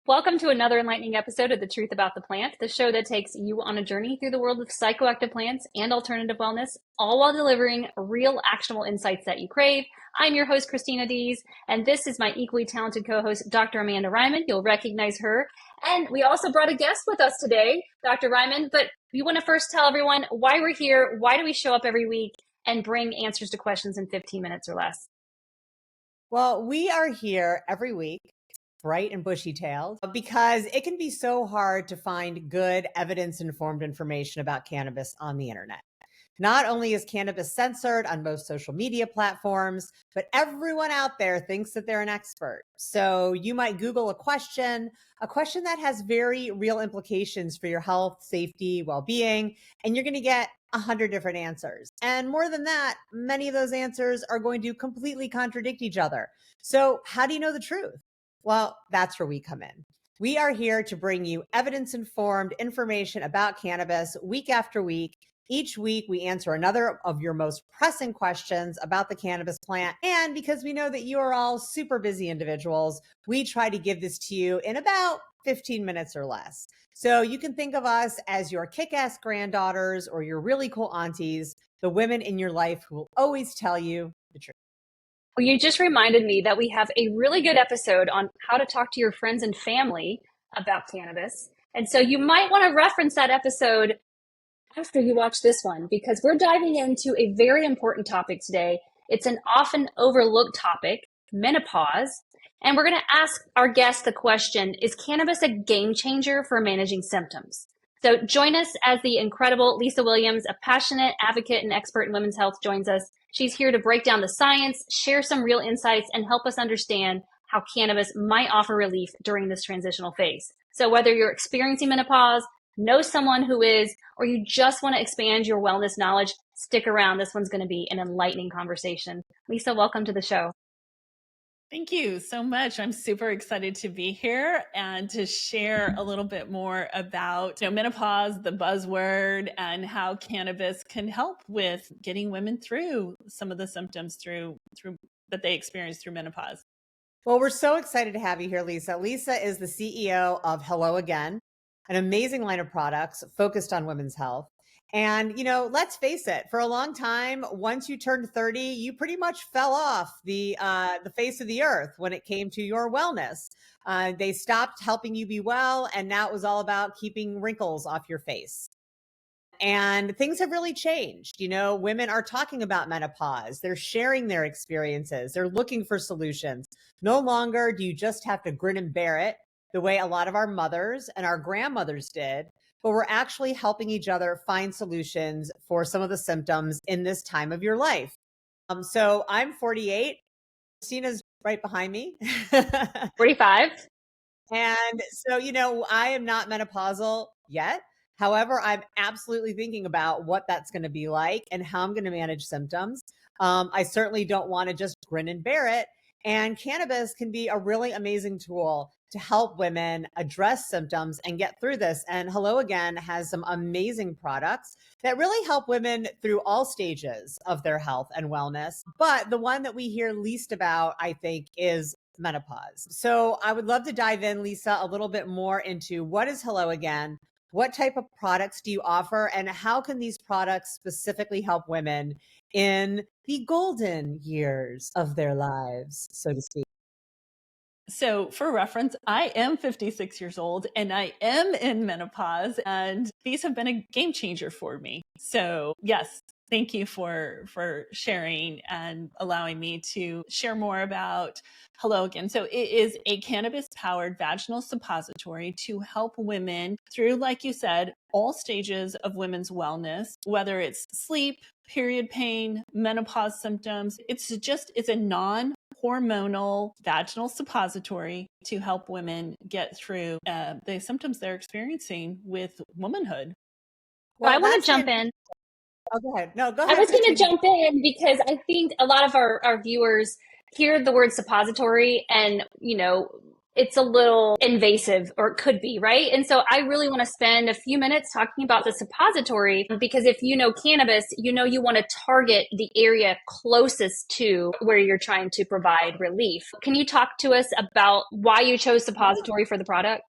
Welcome to another enlightening episode of The Truth About the Plant, the show that takes you on a journey through the world of psychoactive plants and alternative wellness, all while delivering real actionable insights that you crave. I'm your host, Christina Dees, and this is my equally talented co-host, Dr. Amanda Ryman. You'll recognize her. And we also brought a guest with us today, Dr. Ryman, but we want to first tell everyone why we're here, why do we show up every week, and bring answers to questions in 15 minutes or less. Well, we are here every week, bright and bushy-tailed, because it can be so hard to find good evidence-informed information about cannabis on the internet. Not only is cannabis censored on most social media platforms, but everyone out there thinks that they're an expert. So you might Google a question that has very real implications for your health, safety, well-being, and you're going to get 100 different answers. And more than that, many of those answers are going to completely contradict each other. So how do you know the truth? Well, that's where we come in. We are here to bring you evidence-informed information about cannabis week after week. Each week, we answer another of your most pressing questions about the cannabis plant. And because we know that you are all super busy individuals, we try to give this to you in about 15 minutes or less. So you can think of us as your kick-ass granddaughters or your really cool aunties, the women in your life who will always tell you the truth. Well, you just reminded me that we have a really good episode on how to talk to your friends and family about cannabis. And so you might want to reference that episode after you watch this one, because we're diving into a very important topic today. It's an often overlooked topic, menopause. And we're going to ask our guest the question, is cannabis a game changer for managing symptoms? So join us as the incredible Lisa Williams, a passionate advocate and expert in women's health, joins us. She's here to break down the science, share some real insights, and help us understand how cannabis might offer relief during this transitional phase. So whether you're experiencing menopause, know someone who is, or you just want to expand your wellness knowledge, stick around. This one's going to be an enlightening conversation. Lisa, welcome to the show. Thank you so much. I'm super excited to be here and to share a little bit more about menopause, the buzzword, and how cannabis can help with getting women through some of the symptoms through that they experience through menopause. Well, we're so excited to have you here, Lisa. Lisa is the CEO of Hello Again, an amazing line of products focused on women's health. And, let's face it, for a long time, once you turned 30, you pretty much fell off the face of the earth when it came to your wellness. They stopped helping you be well, and now it was all about keeping wrinkles off your face. And things have really changed. Women are talking about menopause. They're sharing their experiences. They're looking for solutions. No longer do you just have to grin and bear it the way a lot of our mothers and our grandmothers did, but we're actually helping each other find solutions for some of the symptoms in this time of your life. So I'm 48. Christina's right behind me. 45. And so, I am not menopausal yet. However, I'm absolutely thinking about what that's going to be like and how I'm going to manage symptoms. I certainly don't want to just grin and bear it. And cannabis can be a really amazing tool to help women address symptoms and get through this. And Hello Again has some amazing products that really help women through all stages of their health and wellness. But the one that we hear least about, I think, is menopause. So I would love to dive in, Lisa, a little bit more into what is Hello Again? What type of products do you offer? And how can these products specifically help women in the golden years of their lives, so to speak? So for reference, I am 56 years old and I am in menopause, and these have been a game changer for me. So yes, thank you for sharing and allowing me to share more about Hello Again. So it is a cannabis-powered vaginal suppository to help women through, like you said, all stages of women's wellness, whether it's sleep, period pain, menopause symptoms. It's a non-hormonal vaginal suppository to help women get through the symptoms they're experiencing with womanhood. Well, I want to jump in. Oh, go ahead. No, go ahead. I was going to jump in because I think a lot of our viewers hear the word suppository and, it's a little invasive, or it could be, right? And so I really want to spend a few minutes talking about the suppository, because if you know cannabis, you know you want to target the area closest to where you're trying to provide relief. Can you talk to us about why you chose suppository for the product?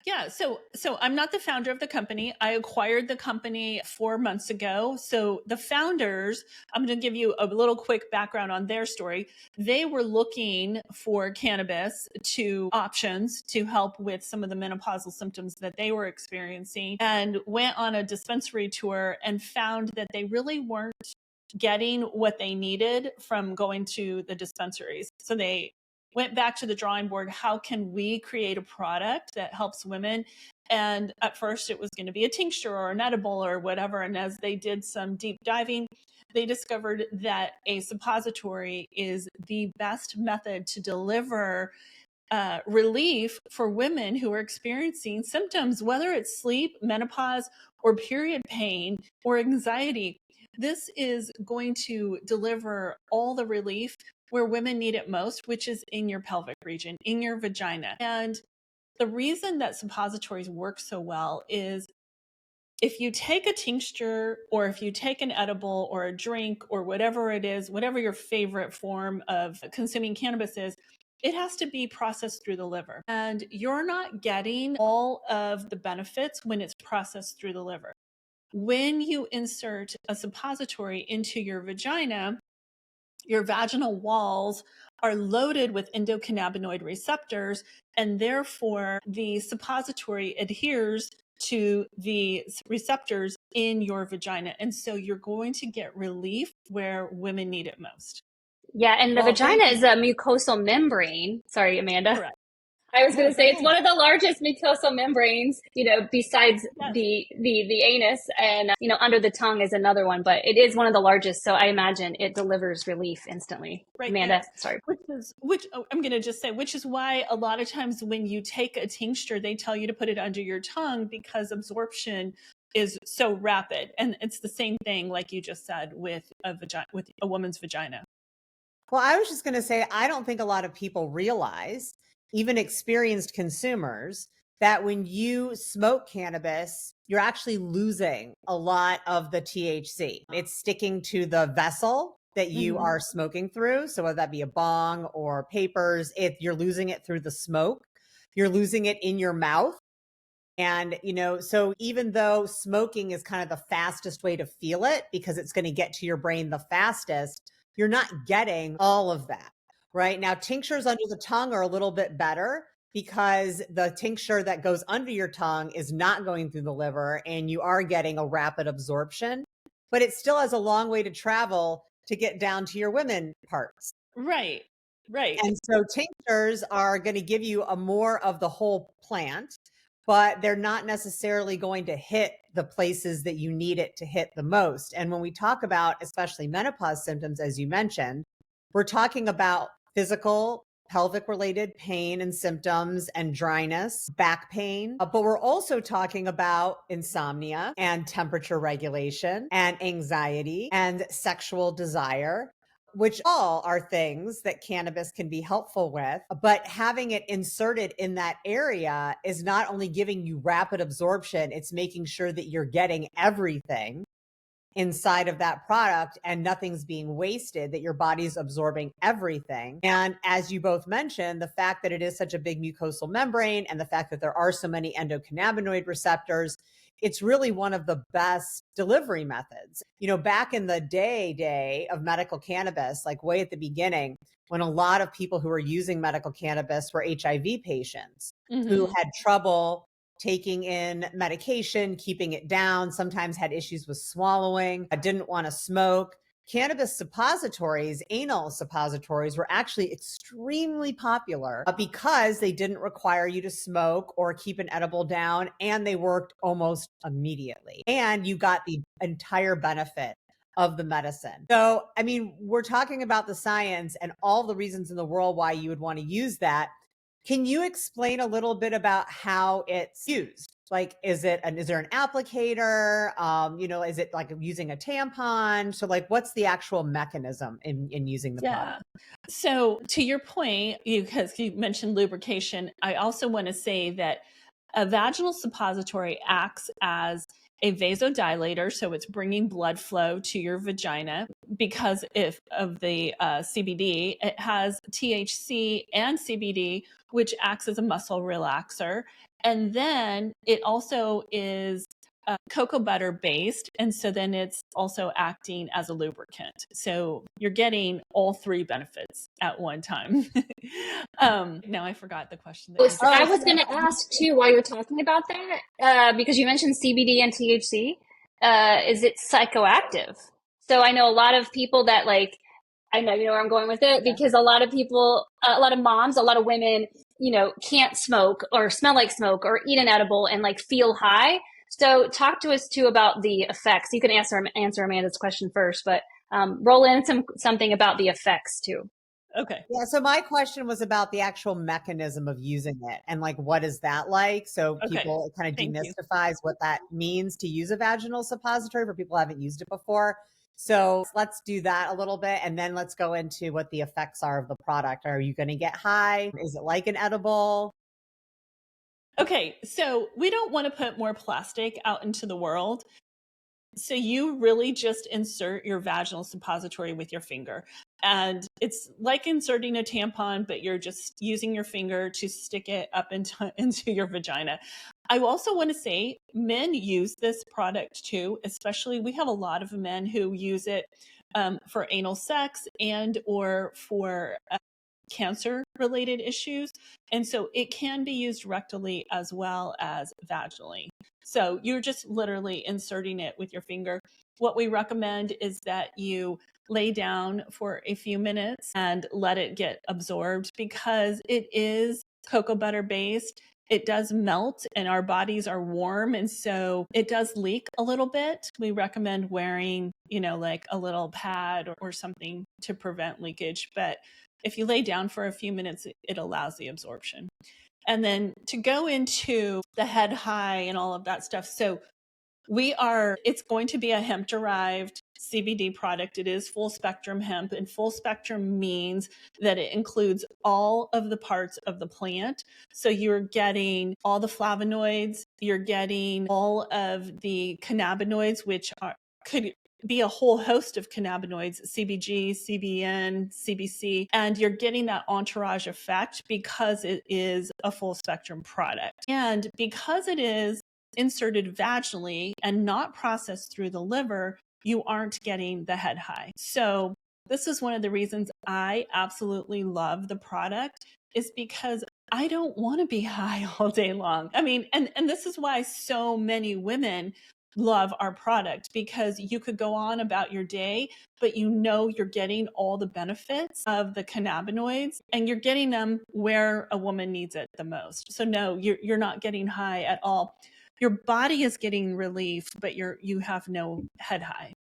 Yeah, so I'm not the founder of the company. I acquired the company 4 months ago. So the founders, I'm going to give you a little quick background on their story. They were looking for cannabis to options to help with some of the menopausal symptoms that they were experiencing, and went on a dispensary tour and found that they really weren't getting what they needed from going to the dispensaries. So they went back to the drawing board. How can we create a product that helps women? And at first it was going to be a tincture or an edible or whatever. And as they did some deep diving, they discovered that a suppository is the best method to deliver relief for women who are experiencing symptoms, whether it's sleep, menopause, or period pain or anxiety. This is going to deliver all the relief where women need it most, which is in your pelvic region, in your vagina. And the reason that suppositories work so well is if you take a tincture or if you take an edible or a drink or whatever it is, whatever your favorite form of consuming cannabis is, it has to be processed through the liver. And you're not getting all of the benefits when it's processed through the liver. When you insert a suppository into your vagina, your vaginal walls are loaded with endocannabinoid receptors, and therefore the suppository adheres to the receptors in your vagina. And so you're going to get relief where women need it most. Yeah, and the Well, thank vagina you. is a mucosal membrane. Sorry, Amanda. Correct. I was going No, to go say it's ahead. one of the largest mucosal membranes, besides Yes. the anus, and under the tongue is another one, but it is one of the largest. So I imagine it delivers relief instantly. Right. Amanda, Yes. sorry. I'm going to just say, which is why a lot of times when you take a tincture, they tell you to put it under your tongue because absorption is so rapid. And it's the same thing, like you just said, with a woman's vagina. Well, I was just going to say, I don't think a lot of people realize, even experienced consumers, that when you smoke cannabis, you're actually losing a lot of the THC. It's sticking to the vessel that you are smoking through. So whether that be a bong or papers, you're losing it through the smoke. You're losing it in your mouth. And, so even though smoking is kind of the fastest way to feel it because it's going to get to your brain the fastest, you're not getting all of that. Right now, tinctures under the tongue are a little bit better because the tincture that goes under your tongue is not going through the liver and you are getting a rapid absorption, but it still has a long way to travel to get down to your women parts. Right. Right. And so tinctures are going to give you a more of the whole plant, but they're not necessarily going to hit the places that you need it to hit the most. And when we talk about especially menopause symptoms, as you mentioned, we're talking about physical, pelvic related pain and symptoms and dryness, back pain. But we're also talking about insomnia and temperature regulation and anxiety and sexual desire, which all are things that cannabis can be helpful with. But having it inserted in that area is not only giving you rapid absorption, it's making sure that you're getting everything inside of that product and nothing's being wasted, that your body's absorbing everything. And as you both mentioned, the fact that it is such a big mucosal membrane and the fact that there are so many endocannabinoid receptors, it's really one of the best delivery methods. Back in the day of medical cannabis, like way at the beginning, when a lot of people who were using medical cannabis were HIV patients who had trouble taking in medication, keeping it down, sometimes had issues with swallowing, didn't want to smoke. Cannabis suppositories, anal suppositories, were actually extremely popular because they didn't require you to smoke or keep an edible down, and they worked almost immediately. And you got the entire benefit of the medicine. So, we're talking about the science and all the reasons in the world why you would want to use that. Can you explain a little bit about how it's used? Like, is there an applicator? Is it like using a tampon? So like, what's the actual mechanism in using the product? Yeah. So to your point, because you mentioned lubrication, I also want to say that a vaginal suppository acts as a vasodilator, so it's bringing blood flow to your vagina because if of the CBD, it has THC and CBD, which acts as a muscle relaxer, and then it also is cocoa butter based. And so then it's also acting as a lubricant. So you're getting all three benefits at one time. Now I forgot the question that you just I Oh, was so going to ask too while you're talking about that, because you mentioned CBD and THC. Is it psychoactive? So I know a lot of people that like, I know you know where I'm going with it because a lot of people, a lot of moms, a lot of women, can't smoke or smell like smoke or eat an edible and like feel high. So talk to us too about the effects. You can answer Amanda's question first, but roll in something about the effects too. Okay. Yeah, so my question was about the actual mechanism of using it and like what is that like? So Okay. people, it kind of Thank you. demystifies what that means to use a vaginal suppository for people who haven't used it before. So let's do that a little bit and then let's go into what the effects are of the product. Are you going to get high? Is it like an edible? Okay. So we don't want to put more plastic out into the world. So you really just insert your vaginal suppository with your finger. And it's like inserting a tampon, but you're just using your finger to stick it up into your vagina. I also want to say men use this product too, especially we have a lot of men who use it for anal sex and or for cancer related issues. And so it can be used rectally as well as vaginally. So you're just literally inserting it with your finger. What we recommend is that you lay down for a few minutes and let it get absorbed because it is cocoa butter based. It does melt and our bodies are warm. And so it does leak a little bit. We recommend wearing, like a little pad or something to prevent leakage. But if you lay down for a few minutes, it allows the absorption. And then to go into the head high and all of that stuff. So it's going to be a hemp derived CBD product. It is full spectrum hemp, and full spectrum means that it includes all of the parts of the plant. So you're getting all the flavonoids, you're getting all of the cannabinoids, which could be a whole host of cannabinoids, CBG, CBN, CBC, and you're getting that entourage effect because it is a full spectrum product. And because it is inserted vaginally and not processed through the liver, you aren't getting the head high. So this is one of the reasons I absolutely love the product is because I don't want to be high all day long. I mean, and this is why so many women love our product because you could go on about your day, but you're getting all the benefits of the cannabinoids and you're getting them where a woman needs it the most. So no, you're not getting high at all. Your body is getting relief, but you have no head high.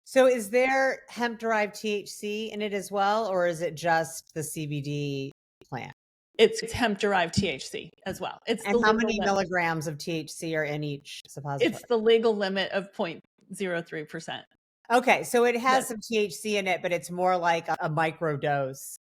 So is there hemp derived THC in it as well, or is it just the CBD plant? It's hemp derived THC as well. And how many milligrams of THC are in each suppository? It's the legal limit of 0.03%. Okay, so it has some THC in it, but it's more like a micro dose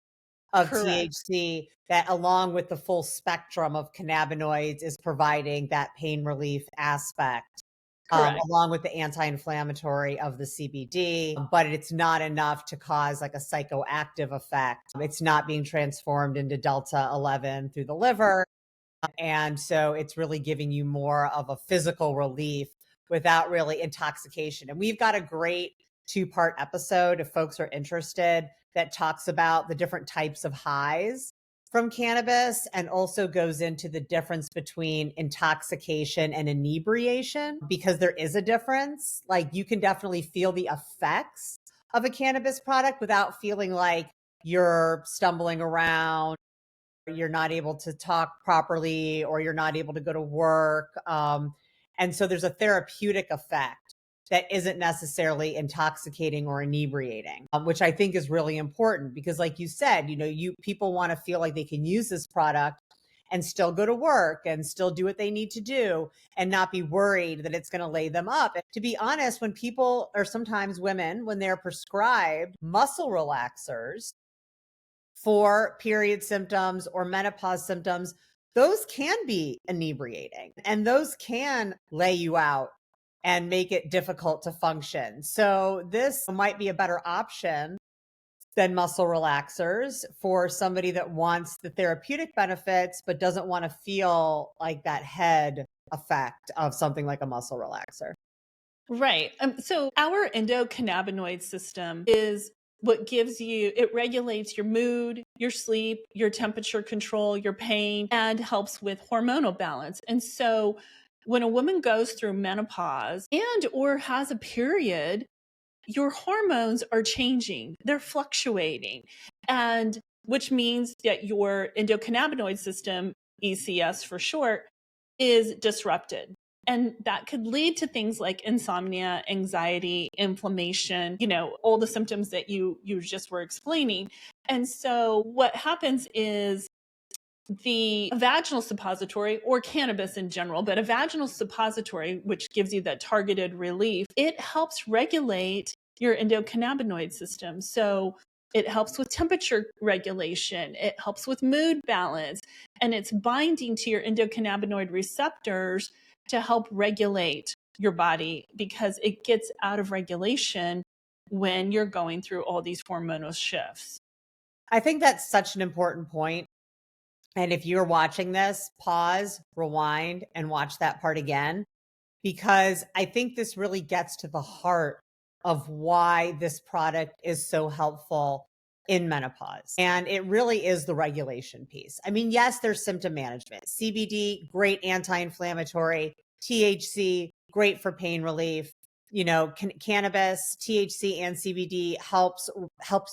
of THC that, along with the full spectrum of cannabinoids, is providing that pain relief aspect, along with the anti-inflammatory of the CBD. But it's not enough to cause like a psychoactive effect. It's not being transformed into Delta 11 through the liver. And so it's really giving you more of a physical relief without really intoxication. And we've got a great 2-part episode if folks are interested that talks about the different types of highs from cannabis and also goes into the difference between intoxication and inebriation, because there is a difference. Like you can definitely feel the effects of a cannabis product without feeling like you're stumbling around, you're not able to talk properly, or you're not able to go to work. And so there's a therapeutic effect that isn't necessarily intoxicating or inebriating, which I think is really important because like you said, people want to feel like they can use this product and still go to work and still do what they need to do and not be worried that it's going to lay them up. And to be honest, when people, or sometimes women, when they're prescribed muscle relaxers for period symptoms or menopause symptoms, those can be inebriating and those can lay you out and make it difficult to function. So this might be a better option than muscle relaxers for somebody that wants the therapeutic benefits, but doesn't want to feel like that head effect of something like a muscle relaxer. Right. So our endocannabinoid system is what gives you, it regulates your mood, your sleep, your temperature control, your pain, and helps with hormonal balance. And so when a woman goes through menopause and or has a period, your hormones are changing, they're fluctuating, and which means that your endocannabinoid system, ECS for short, is disrupted. And that could lead to things like insomnia, anxiety, inflammation, all the symptoms that you just were explaining. And so what happens is the vaginal suppository, or cannabis in general, but a vaginal suppository, which gives you that targeted relief, it helps regulate your endocannabinoid system. So it helps with temperature regulation, it helps with mood balance, and it's binding to your endocannabinoid receptors to help regulate your body, because it gets out of regulation when you're going through all these hormonal shifts. I think that's such an important point. And if you're watching this, pause, rewind, and watch that part again, because I think this really gets to the heart of why this product is so helpful in menopause. And it really is the regulation piece. I mean, yes, there's symptom management. CBD, great anti-inflammatory. THC, great for pain relief. Cannabis, THC and CBD helps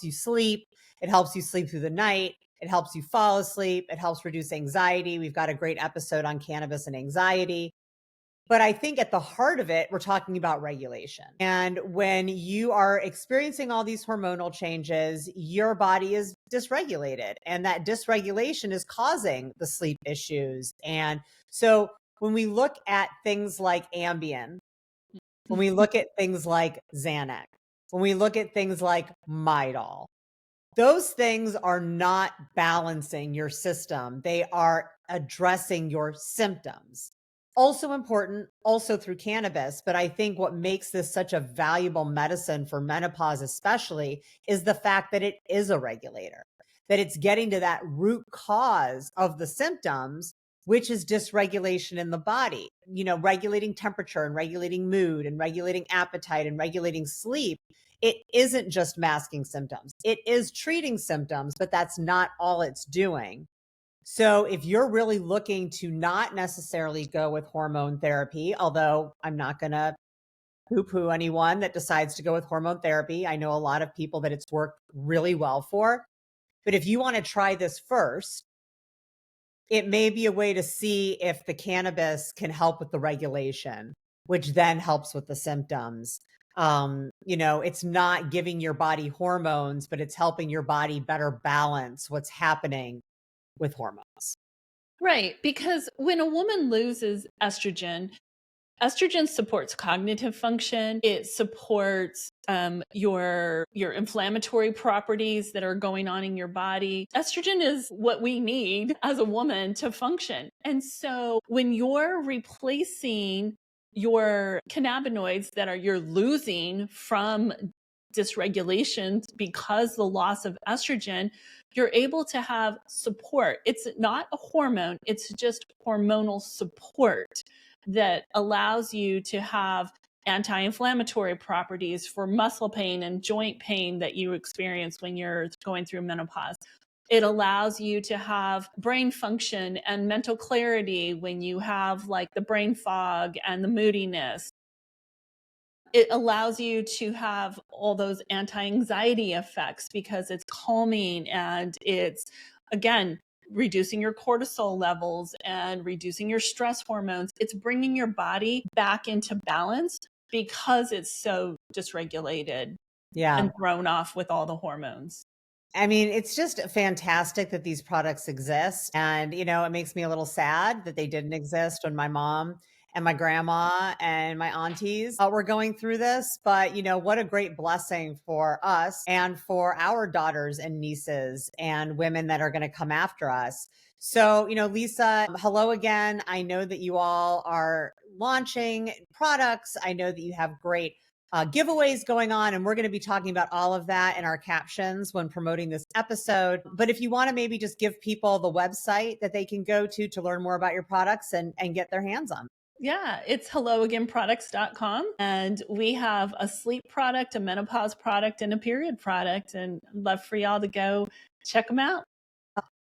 you sleep. It helps you sleep through the night. It helps you fall asleep. It helps reduce anxiety. We've got a great episode on cannabis and anxiety. But I think at the heart of it, we're talking about regulation. And when you are experiencing all these hormonal changes, your body is dysregulated. And that dysregulation is causing the sleep issues. And so when we look at things like Ambien, when we look at things like Xanax, when we look at things like Midol, those things are not balancing your system. They are addressing your symptoms. Also important, also through cannabis. But I think what makes this such a valuable medicine for menopause, especially, is the fact that it is a regulator, that it's getting to that root cause of the symptoms, which is dysregulation in the body, regulating temperature and regulating mood and regulating appetite and regulating sleep. It isn't just masking symptoms. It is treating symptoms, but that's not all it's doing. So if you're really looking to not necessarily go with hormone therapy, although I'm not going to poo-poo anyone that decides to go with hormone therapy. I know a lot of people that it's worked really well for. But if you want to try this first, it may be a way to see if the cannabis can help with the regulation, which then helps with the symptoms. It's not giving your body hormones, but it's helping your body better balance what's happening with hormones. Right. Because when a woman loses estrogen, estrogen supports cognitive function. It supports your inflammatory properties that are going on in your body. Estrogen is what we need as a woman to function. And so when you're replacing your cannabinoids that you're losing from dysregulation because the loss of estrogen, you're able to have support. It's not a hormone, it's just hormonal support that allows you to have anti-inflammatory properties for muscle pain and joint pain that you experience when you're going through menopause. It allows you to have brain function and mental clarity when you have like the brain fog and the moodiness. It allows you to have all those anti-anxiety effects because it's calming and it's, again, reducing your cortisol levels and reducing your stress hormones. It's bringing your body back into balance because it's so dysregulated and thrown off with all the hormones. I mean, it's just fantastic that these products exist. And, it makes me a little sad that they didn't exist when my mom and my grandma and my aunties were going through this. But, what a great blessing for us and for our daughters and nieces and women that are going to come after us. So, Lisa, hello again. I know that you all are launching products. I know that you have great giveaways going on, and we're going to be talking about all of that in our captions when promoting this episode. But if you want to maybe just give people the website that they can go to learn more about your products and get their hands on. Yeah, it's helloagainproducts.com. And we have a sleep product, a menopause product, and a period product. And I'd love for y'all to go check them out.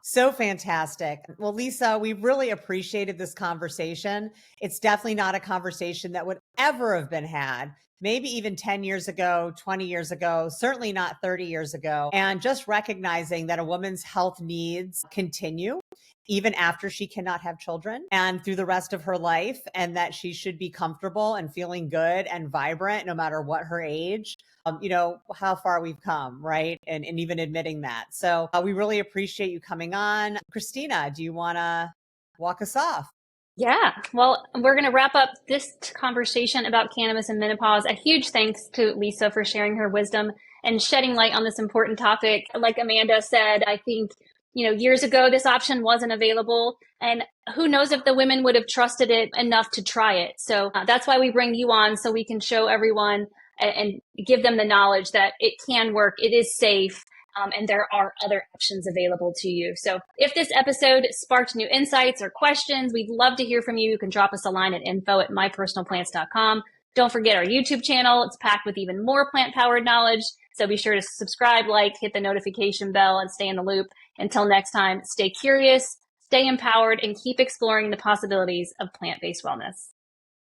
So fantastic. Well, Lisa, we really appreciated this conversation. It's definitely not a conversation that would ever have been had, maybe even 10 years ago, 20 years ago, certainly not 30 years ago. And just recognizing that a woman's health needs continue even after she cannot have children and through the rest of her life, and that she should be comfortable and feeling good and vibrant no matter what her age. How far we've come, right? And even admitting that. So we really appreciate you coming on. Christina, do you want to walk us off? Yeah, well, we're going to wrap up this conversation about cannabis and menopause. A huge thanks to Lisa for sharing her wisdom and shedding light on this important topic. Like Amanda said, I think, years ago, this option wasn't available. And who knows if the women would have trusted it enough to try it. So that's why we bring you on, so we can show everyone and give them the knowledge that it can work, it is safe, and there are other options available to you. So if this episode sparked new insights or questions, we'd love to hear from you. You can drop us a line at info@mypersonalplants.com. Don't forget our YouTube channel. It's packed with even more plant-powered knowledge. So be sure to subscribe, hit the notification bell, and stay in the loop. Until next time, stay curious, stay empowered, and keep exploring the possibilities of plant-based wellness.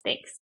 Thanks.